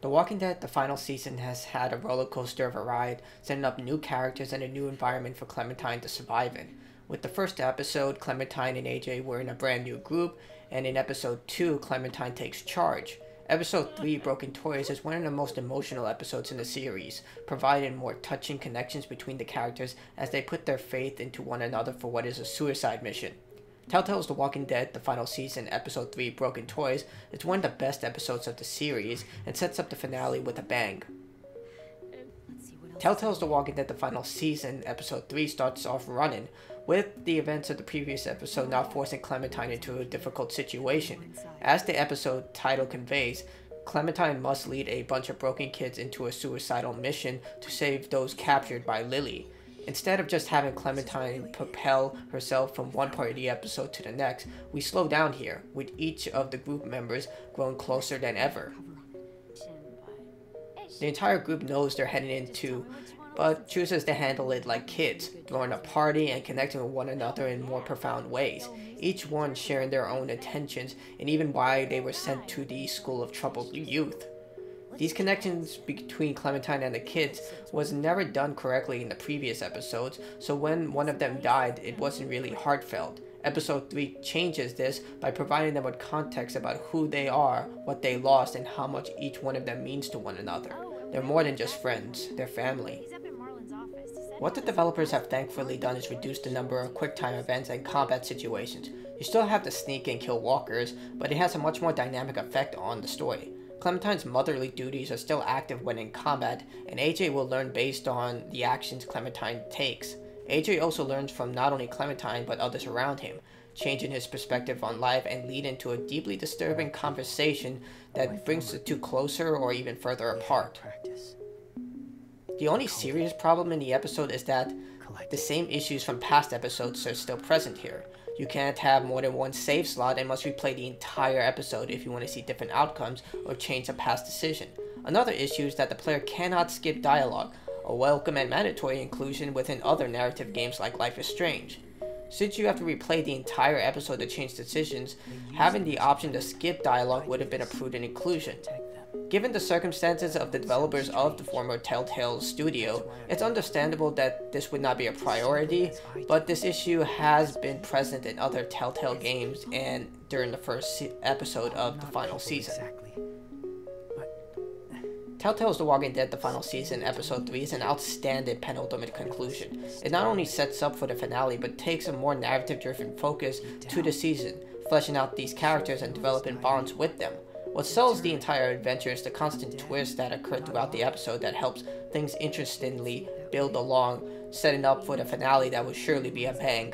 The Walking Dead, the final season, has had a roller coaster of a ride, setting up new characters and a new environment for Clementine to survive in. With the first episode, Clementine and AJ were in a brand new group, and in episode 2, Clementine takes charge. Episode 3, Broken Toys, is one of the most emotional episodes in the series, providing more touching connections between the characters as they put their faith into one another for what is a suicide mission. Telltale's The Walking Dead, the final season, episode 3, Broken Toys, is one of the best episodes of the series and sets up the finale with a bang. Telltale's The Walking Dead, the final season, episode 3, starts off running, with the events of the previous episode now forcing Clementine into a difficult situation. As the episode title conveys, Clementine must lead a bunch of broken kids into a suicidal mission to save those captured by Lily. Instead of just having Clementine propel herself from one part of the episode to the next, we slow down here, with each of the group members growing closer than ever. The entire group knows they're heading into, but chooses to handle it like kids, throwing a party and connecting with one another in more profound ways, each one sharing their own intentions and even why they were sent to the school of troubled youth. These connections between Clementine and the kids was never done correctly in the previous episodes, so when one of them died, it wasn't really heartfelt. Episode 3 changes this by providing them with context about who they are, what they lost, and how much each one of them means to one another. They're more than just friends, they're family. What the developers have thankfully done is reduce the number of quick-time events and combat situations. You still have to sneak and kill walkers, but it has a much more dynamic effect on the story. Clementine's motherly duties are still active when in combat, and AJ will learn based on the actions Clementine takes. AJ also learns from not only Clementine but others around him, changing his perspective on life and leading to a deeply disturbing conversation that brings the two closer or even further apart. The only serious problem in the episode is that the same issues from past episodes are still present here. You can't have more than one save slot and must replay the entire episode if you want to see different outcomes or change a past decision. Another issue is that the player cannot skip dialogue, a welcome and mandatory inclusion within other narrative games like Life is Strange. Since you have to replay the entire episode to change decisions, having the option to skip dialogue would have been a prudent inclusion. Given the circumstances of the developers of the former Telltale studio, it's understandable that this would not be a priority, but this issue has been present in other Telltale games and during the first episode of the final season. Telltale's The Walking Dead, the final season, episode 3 is an outstanding penultimate conclusion. It not only sets up for the finale, but takes a more narrative-driven focus to the season, fleshing out these characters and developing bonds with them. What sells the entire adventure is the constant twists that occur throughout the episode that helps things interestingly build along, setting up for the finale that will surely be a bang.